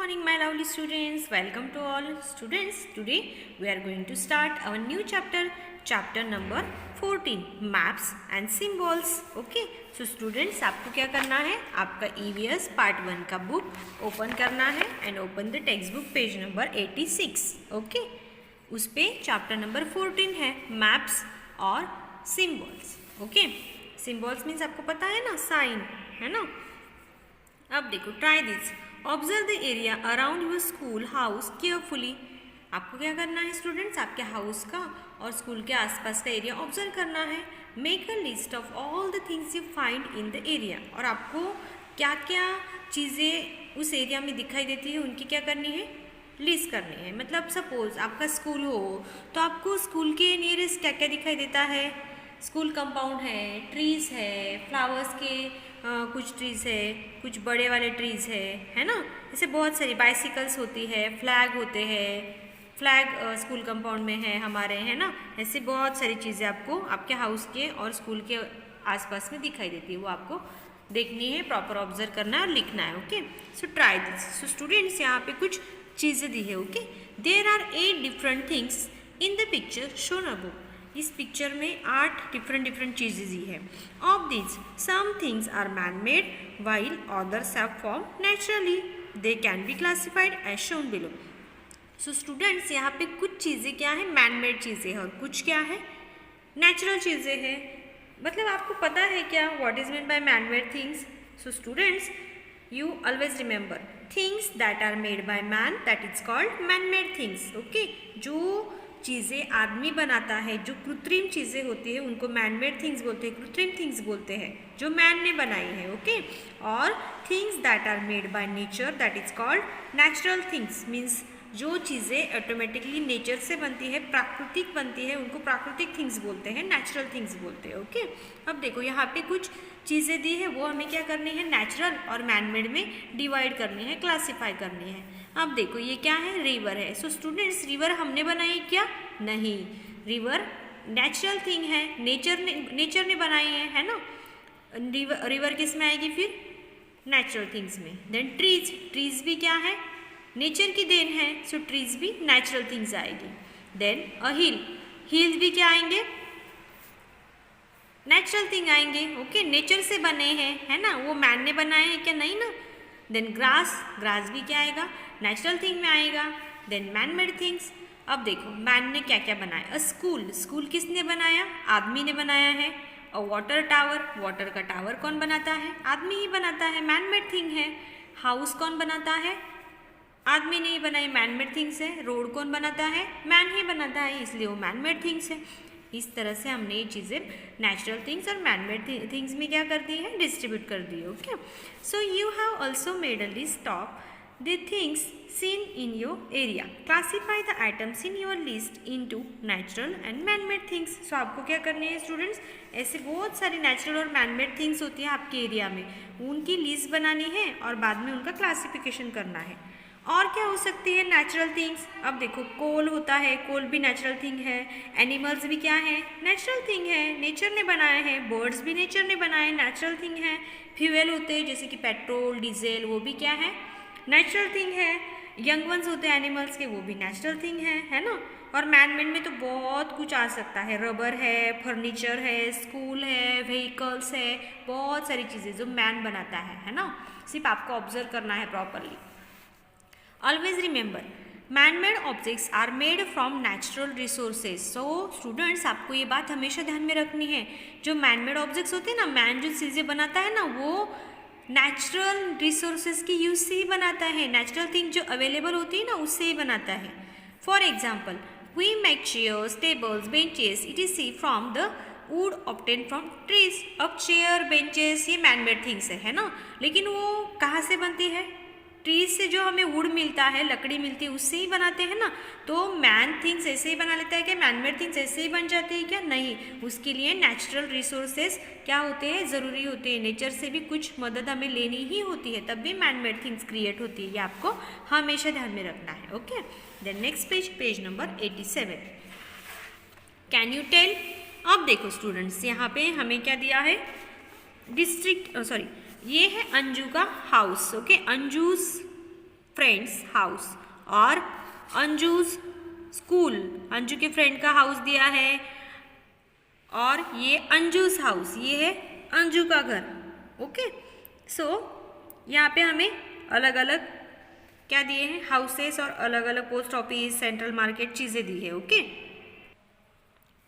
morning, my lovely students. Welcome to all students. Today we are going to start our new chapter number 14, maps and symbols. Okay, so students, आपको क्या करना है? आपका EVS part 1 का book open करना है and open the textbook page number 86. Okay, उस पे चैप्टर नंबर 14 है मैप्स और सिम्बॉल्स. ओके, सिम्बॉल्स मीन्स आपको पता है ना, साइन है ना. अब देखो, try this. Observe the area around your school house carefully. आपको क्या करना है स्टूडेंट्स? आपके हाउस का और स्कूल के आसपास का एरिया ऑब्जर्व करना है. Make a list of all the things you find in the area. और आपको क्या क्या चीज़ें उस एरिया में दिखाई देती है उनकी क्या करनी है? लिस्ट करनी है. मतलब सपोज आपका स्कूल हो तो आपको स्कूल के नियरेस्ट क्या क्या दिखाई देता है? स्कूल कंपाउंड है, ट्रीज़ है, फ्लावर्स के कुछ ट्रीज़ है, कुछ बड़े वाले ट्रीज़ है ना. ऐसे बहुत सारी बाइसिकल्स होती है, फ्लैग होते हैं, फ्लैग स्कूल कंपाउंड में है हमारे, है ना. ऐसे बहुत सारी चीज़ें आपको आपके हाउस के और स्कूल के आसपास में दिखाई देती है. वो आपको देखनी है, प्रॉपर ऑब्जर्व करना है और लिखना है. Okay, so try this. So students, यहाँ पे कुछ चीज़ें दी है. Okay, there are 8 different things in the picture shown above. इस पिक्चर में 8 डिफरेंट चीज़ें दी है. Of this some things are man made while others have formed naturally. They can be classified as shown below. So students, यहाँ पे कुछ चीज़ें क्या है? मैन मेड चीज़ें हैं और कुछ क्या है? नेचुरल चीज़ें हैं. मतलब आपको पता है क्या what is mean by man made things? So students, you always remember things that are made by man, that is called man made things. okay, जो चीज़ें आदमी बनाता है, जो कृत्रिम चीज़ें होती है उनको मैन मेड थिंग्स बोलते हैं, कृत्रिम थिंग्स बोलते हैं जो मैन ने बनाई है. ओके, और things that are made by nature, that is called natural things. Means जो चीज़ें ऑटोमेटिकली नेचर से बनती है, प्राकृतिक बनती है, उनको प्राकृतिक थिंग्स बोलते हैं, नेचुरल थिंग्स बोलते हैं. ओके, अब देखो यहाँ पे कुछ चीज़ें दी है, वो हमें क्या करनी है? नेचुरल और मैनमेड में डिवाइड करनी है, क्लासीफाई करनी है. अब देखो ये क्या है? रिवर है. सो स्टूडेंट्स, रिवर हमने बनाई क्या? नहीं, रिवर नेचुरल थिंग है, नेचर ने बनाई है ना. रिवर किस में आएगी फिर? नेचुरल थिंग्स में. देन ट्रीज भी क्या है? नेचर की देन है. सो ट्रीज भी नेचुरल थिंग्स आएगी. देन अ हिल्स भी क्या आएंगे? नेचुरल थिंग आएंगे. ओके, नेचर से बने हैं, है ना, वो मैन ने बनाए हैं क्या? नहीं ना. देन ग्रास भी क्या आएगा? नेचुरल थिंग में आएगा. Then man made things. अब देखो मैन ने क्या क्या बनाया? अ स्कूल किसने बनाया? आदमी ने बनाया है. अ वाटर का टावर कौन बनाता है? आदमी ही बनाता है, मैन मेड थिंग है. हाउस कौन बनाता है? आदमी ने ही बनाई, मैन मेड थिंग्स है. रोड कौन बनाता है? मैन ही बनाता है, इसलिए वो मैन मेड थिंग्स है. इस तरह से हमने ये चीज़ें नेचुरल थिंग्स और मैन मेड थिंग्स में क्या कर दी है? डिस्ट्रीब्यूट कर दी है. Okay, so you have also made a list of the things seen in your area. Classify the items in your list into natural and man made things. So आपको क्या करनी है स्टूडेंट्स? ऐसे बहुत सारी नेचुरल और मैन मेड थिंग्स होती है आपके एरिया में, उनकी लिस्ट बनानी है और बाद में उनका क्लासिफिकेशन करना है. और क्या हो सकती है नेचुरल थिंग्स? अब देखो, कोल होता है, कोल भी नेचुरल थिंग है. एनिमल्स भी क्या है? नेचुरल थिंग है, नेचर ने बनाए हैं. बर्ड्स भी नेचर ने बनाए, नेचुरल थिंग है. फ्यूल होते हैं जैसे कि पेट्रोल, डीजल, वो भी क्या है? नेचुरल थिंग है. यंग वंस होते हैं एनिमल्स के, वो भी नेचुरल थिंग है ना. और मैन मेड में तो बहुत कुछ आ सकता है. रबर है, फर्नीचर है, स्कूल है, व्हीकल्स है, बहुत सारी चीज़ें जो मैन बनाता है ना. सिर्फ आपको ऑब्जर्व करना है properly. Always remember, man-made objects are made from natural resources. So students, आपको ये बात हमेशा ध्यान में रखनी है. जो man-made objects होते हैं ना, मैन जो चीज़ें बनाता है ना, वो नेचुरल रिसोर्सेज की यूज से ही बनाता है. नेचुरल थिंग जो अवेलेबल होती है ना, उससे ही बनाता है. For example, we make chairs, tables, benches etc from the wood obtain from trees. अब चेयर, बेंचेस ये मैन मेड थिंग्स है ना, लेकिन वो कहाँ से बनती है? ट्रीज से जो हमें वुड मिलता है, लकड़ी मिलती है, उससे ही बनाते हैं ना. तो मैन थिंग्स ऐसे ही बना लेता है क्या? मैन मेड थिंग्स ऐसे ही बन जाती है क्या? नहीं, उसके लिए नेचुरल रिसोर्सेज क्या होते हैं? ज़रूरी होते हैं. नेचर से भी कुछ मदद हमें लेनी ही होती है, तब भी मैन मेड थिंग्स क्रिएट होती है. ये आपको हमेशा ध्यान में रखना है. Okay, then next page number 87. Can you tell? अब देखो स्टूडेंट्स, यहाँ पे हमें क्या दिया है? ये है अंजू का हाउस. ओके, अंजूस फ्रेंड्स हाउस और अंजुज स्कूल, अंजू के फ्रेंड का हाउस दिया है और ये अंजुज हाउस, ये है अंजू का घर। ओके, सो यहाँ पे हमें अलग अलग क्या दिए हैं, हाउसेस और अलग अलग पोस्ट ऑफिस, सेंट्रल मार्केट चीज़ें दी है। ओके,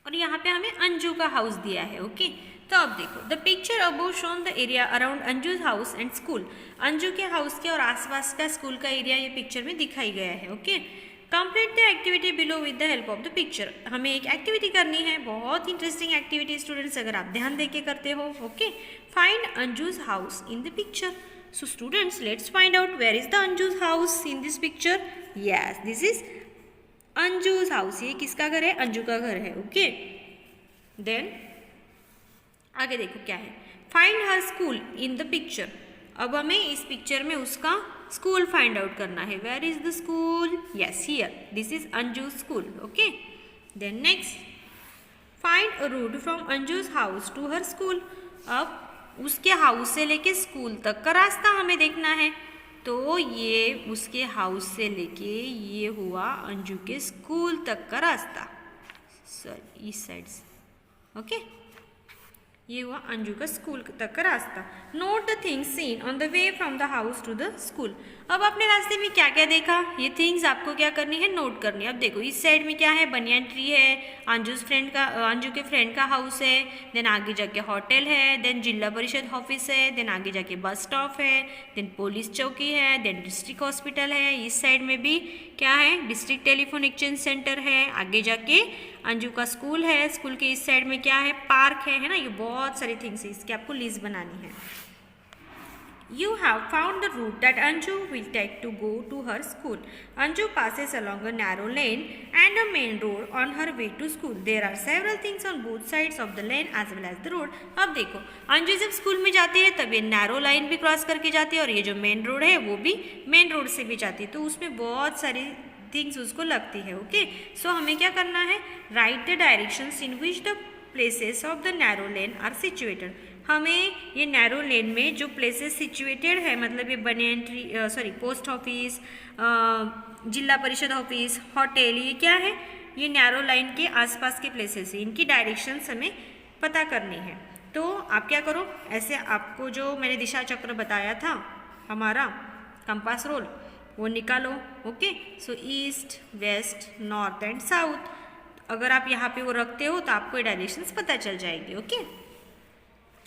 और यहाँ पे हमें अंजू का हाउस दिया है। ओके, तो अब देखो the picture above shown the area around Anju's house and school, Anju के हाउस के और आसपास का स्कूल का एरिया ये पिक्चर में दिखाई गया है। Okay, complete the activity below with the help of the picture, हमें एक एक्टिविटी करनी है, बहुत इंटरेस्टिंग एक्टिविटी स्टूडेंट्स, अगर आप ध्यान देके करते हो। Okay, find Anju's house in the picture. So students let's find out where is the Anju's house in this picture. Yes, this is Anju's house, ये किसका घर है, अंजू का घर है। ओके, देन आगे देखो क्या है, find her school in the picture, अब हमें इस पिक्चर में उसका स्कूल फाइंड आउट करना है। Where is the school, yes here, this is Anju school. Okay, then next find a route from Anju's house to her school, अब उसके हाउस से लेके स्कूल तक का रास्ता हमें देखना है। तो ये उसके हाउस से लेके ये हुआ अंजू के स्कूल तक का रास्ता, सॉरी इस साइड से। ओके, ये हुआ अंजू का स्कूल तक का रास्ता। Note the things seen on the way from the house to the school, अब आपने रास्ते में क्या क्या देखा, ये थिंग्स आपको क्या करनी है, नोट करनी है। अब देखो इस साइड में क्या है, बनियान ट्री है, अंजू के फ्रेंड का हाउस है, देन आगे जाके होटल है, देन जिला परिषद ऑफिस है, देन आगे जाके बस स्टॉप है, देन पुलिस चौकी है, देन डिस्ट्रिक्ट हॉस्पिटल है, इस साइड में भी क्या है, डिस्ट्रिक्ट टेलीफोन एक्सचेंज सेंटर है, आगे जाके अंजू का स्कूल है, स्कूल के इस साइड में क्या है, पार्क है ना, ये बहुत सारी थिंग्स है, इसकी आपको लिस्ट बनानी है। You have found the route that Anju will take to go to her school. Anju passes along a narrow lane and a main road on her way to school. There are several things on both sides of the lane as well as the road. अब देखो अंजू जब school में जाती है तब ये narrow line भी cross करके जाती है और ये जो मेन रोड है वो भी मेन रोड से भी जाती है, तो उसमें बहुत सारी थिंग्स उसको लगती है। ओके, सो हमें क्या करना है, write the directions in which the places of the narrow lane are situated, हमें ये नैरो लेन में जो प्लेसेस सिचुएटेड है, मतलब ये banyan tree sorry post office, जिला परिषद ऑफिस, होटल, ये क्या है, ये नैरो लाइन के आसपास के प्लेसेस है, इनकी डायरेक्शंस हमें पता करनी है। तो आप क्या करो, ऐसे आपको जो मैंने दिशा चक्र बताया था हमारा कंपास रोल वो निकालो। Okay, so east, west, north and south, अगर आप यहाँ पे वो रखते हो तो आपको ये डायरेक्शंस पता चल जाएगी। Okay,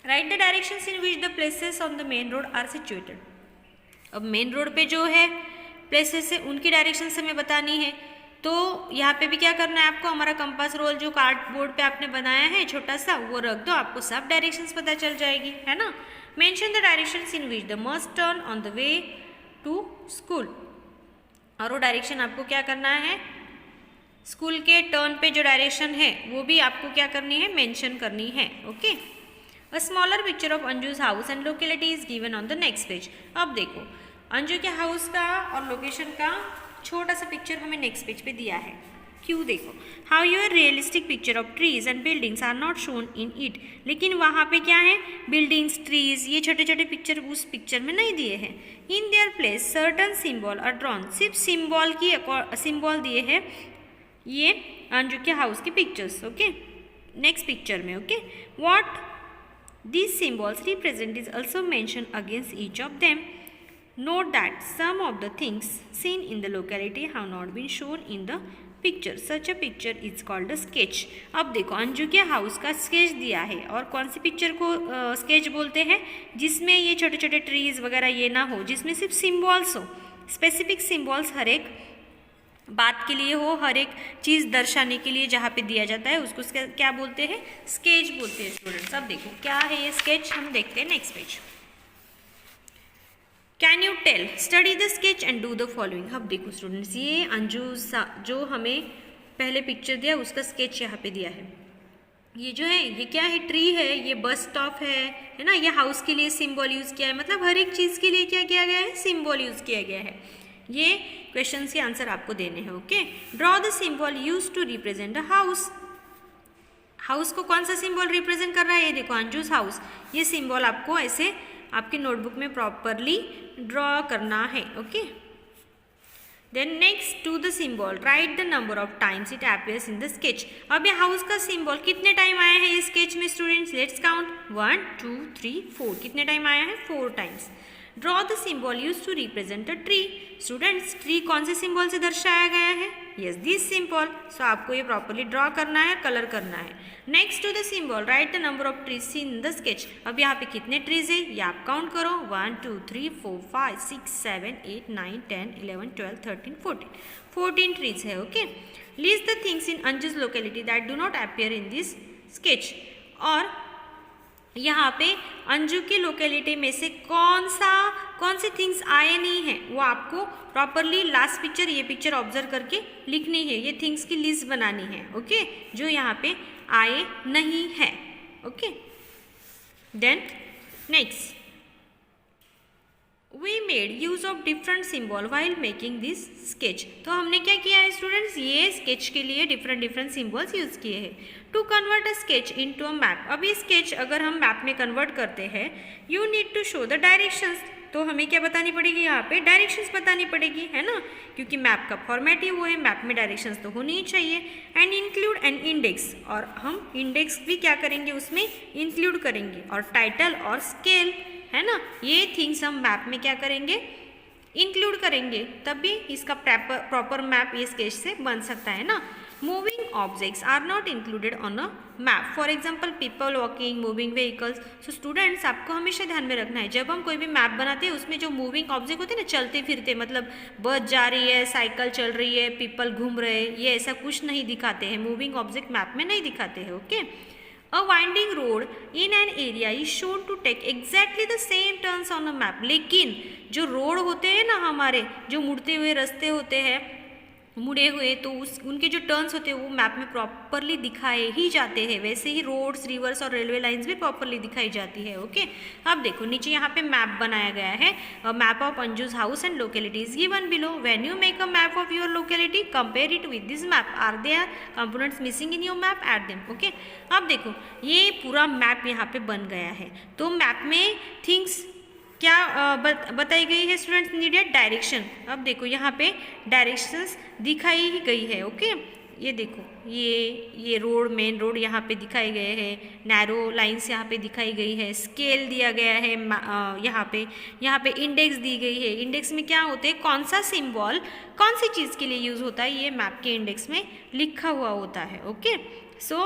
write the directions in which the places on the main road are situated, अब मेन रोड पे जो है प्लेसेस है उनकी डायरेक्शंस हमें बतानी है। तो यहाँ पे भी क्या करना है आपको, हमारा कंपास रोल जो कार्डबोर्ड पे आपने बनाया है छोटा सा वो रख दो, आपको सब डायरेक्शंस पता चल जाएगी, है ना। Mention the directions in which the must turn on the way to school, और वो डायरेक्शन आपको क्या करना है, स्कूल के टर्न पे जो डायरेक्शन है वो भी आपको क्या करनी है, मेंशन करनी है। Okay, a smaller picture of Anju's house and locality is given on the next page, अब देखो अंजू के हाउस का और लोकेशन का छोटा सा पिक्चर हमें नेक्स्ट पेज पे दिया है। क्यों, देखो how your realistic picture of trees and buildings are not shown in it, लेकिन वहाँ पे क्या है, बिल्डिंग्स, ट्रीज, ये छोटे छोटे पिक्चर उस पिक्चर में नहीं दिए हैं। In their place certain symbol are drawn, सिर्फ सिम्बॉल दिए हैं ये अंजू के हाउस की पिक्चर्स। ओके, नेक्स्ट पिक्चर में। Okay, what these symbols represent is also mentioned against each of them. Note that some of the things seen in the locality have not been shown in the picture. Such a picture is called a sketch. अब देखो अंजू के house का sketch दिया है, और कौन सी picture को sketch बोलते हैं, जिसमें ये छोटे छोटे ट्रीज वगैरह ये ना हो, जिसमें सिर्फ सिम्बॉल्स हो, स्पेसिफिक सिम्बॉल्स हर एक बात के लिए हो, हर एक चीज़ दर्शाने के लिए जहाँ पे दिया जाता है उसको क्या बोलते हैं, स्केच बोलते हैं स्टूडेंट्स। अब देखो क्या है ये स्केच, हम देखते हैं next page. Can you tell, study the sketch and do the following. अब देखो स्टूडेंट्स, ये अंजू जो हमें पहले पिक्चर दिया उसका स्केच यहाँ पे दिया है। ये जो है ये क्या है, ट्री है, ये बस स्टॉप है ना, ये हाउस के लिए सिम्बॉल यूज़ किया है, मतलब हर एक चीज़ के लिए क्या किया गया है, सिम्बॉल यूज़ किया गया है। ये क्वेश्चन के आंसर आपको देने हैं। Okay, draw the symbol use to represent a house, house को कौन सा सिंबल रिप्रेजेंट कर रहा है, ये देखो अंजूस हाउस, ये सिंबल आपको ऐसे आपकी नोटबुक में प्रॉपरली ड्रॉ करना है। Okay, then next to the symbol write the number of times it appears in the sketch. अब ये हाउस का सिंबल कितने टाइम आया है इस स्केच में स्टूडेंट्स? Let's count 1 2 3 4। कितने टाइम आया है? 4 times. Draw the symbol use to represent a tree. Students tree कौन से सिंबल से दर्शाया गया है? Yes this symbol. सो आपको ये प्रॉपरली ड्रॉ करना है, कलर करना है। Next to the symbol write the number of trees in the sketch. अब यहाँ पे कितने ट्रीज है ये आप काउंट करो 1 2 3 4 5 6 7 8 9 10 11 12 13 14। 14 ट्रीज है। Okay, list the things in Anju's locality that do not appear in this sketch. और यहाँ पे अंजू की लोकेलिटी में से कौन सी थिंग्स आए नहीं है वो आपको प्रॉपरली लास्ट पिक्चर ये पिक्चर ऑब्जर्व करके लिखनी है। ये थिंग्स की लिस्ट बनानी है। ओके, जो यहाँ पे आए नहीं है। Okay, then next we made use of different symbol while making this sketch. तो हमने क्या किया है स्टूडेंट्स? ये स्केच के लिए डिफरेंट सिंबल्स यूज किए हैं। To convert a sketch into a map. अभी स्केच अगर हम मैप में कन्वर्ट करते हैं you need to show the directions. तो हमें क्या बतानी पड़ेगी? यहाँ पे डायरेक्शंस बतानी पड़ेगी, है ना, क्योंकि मैप का फॉर्मेट ही वो है, मैप में डायरेक्शंस तो होनी ही चाहिए। एंड इंक्लूड एन इंडेक्स, और हम इंडेक्स भी क्या करेंगे उसमें इंक्लूड करेंगे, और टाइटल और स्केल, है ना, ये थिंग्स हम मैप में क्या करेंगे? इंक्लूड करेंगे, तभी इसका प्रॉपर मैप ये स्केच से बन सकता है ना। Moving objects are not included on a map, for example people walking, moving vehicles. So students आपको हमेशा ध्यान में रखना है जब हम कोई भी मैप बनाते हैं उसमें जो मूविंग ऑब्जेक्ट होते हैं ना, चलते फिरते, मतलब बस जा रही है, साइकिल चल रही है, पीपल घूम रहे हैं, ये ऐसा कुछ नहीं दिखाते हैं, मूविंग ऑब्जेक्ट मैप में नहीं दिखाते हैं। Okay, A winding road in an area is shown to take exactly the same turns on a map। लेकिन जो रोड होते हैं ना हमारे, जो मुड़ते हुए रास्ते होते हैं, मुड़े हुए, तो उनके जो टर्न्स होते हैं वो मैप में प्रॉपरली दिखाए ही जाते हैं। वैसे ही रोड्स, रिवर्स और रेलवे लाइंस भी प्रॉपरली दिखाई जाती है। ओके, अब देखो नीचे यहाँ पे मैप बनाया गया है। Map of Anju's house and locality is given below. When you make a map of your locality compare it with this map. Are there components missing in your map? Add them. Okay, अब देखो ये पूरा map यहाँ पे बन गया है। तो मैप में थिंग्स क्या बताई गई है स्टूडेंट्स? Needed direction. अब देखो यहाँ पे डायरेक्शंस दिखाई ही गई है। ओके, ये देखो ये रोड, मेन रोड यहाँ पे दिखाए गए हैं, नैरो लाइंस यहाँ पे दिखाई गई है, स्केल दिया गया है, यहाँ पे इंडेक्स दी गई है। इंडेक्स में क्या होते हैं, कौन सा सिंबल कौन सी चीज़ के लिए यूज़ होता है, ये मैप के इंडेक्स में लिखा हुआ होता है। ओके, सो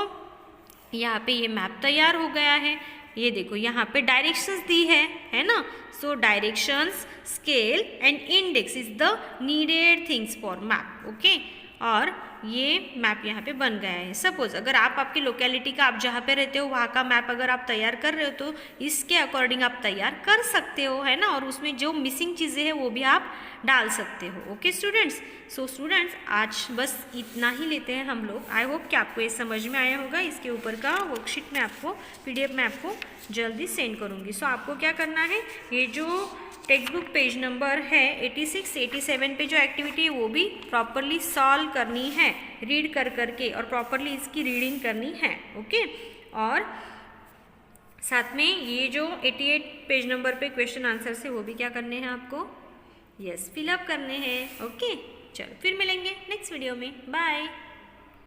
यहाँ पे ये मैप तैयार हो गया है। ये देखो यहाँ पे डायरेक्शंस दी है ना। So directions, scale and index is the needed things for map. Okay, और ये मैप यहाँ पे बन गया है। सपोज अगर आप आपकी लोकेलिटी का, आप जहाँ पे रहते हो वहाँ का मैप अगर आप तैयार कर रहे हो तो इसके अकॉर्डिंग आप तैयार कर सकते हो, है ना, और उसमें जो मिसिंग चीज़ें हैं वो भी आप डाल सकते हो। ओके स्टूडेंट्स, सो स्टूडेंट्स आज बस इतना ही लेते हैं हम लोग। आई होप कि आपको ये समझ में आया होगा। इसके ऊपर का वर्कशीट में आपको PDF में आपको जल्दी सेंड करूँगी। सो आपको क्या करना है, ये जो टेक्स्ट बुक पेज नंबर है 86, 87 पे जो एक्टिविटी है वो भी प्रॉपरली सॉल्व करनी है, रीड कर करके, और प्रॉपरली इसकी रीडिंग करनी है। ओके, और साथ में ये जो 88 पेज नंबर पे क्वेश्चन आंसर है वो भी क्या करने हैं आपको? यस, फिलअप करने हैं। ओके, चलो फिर मिलेंगे नेक्स्ट वीडियो में। बाय।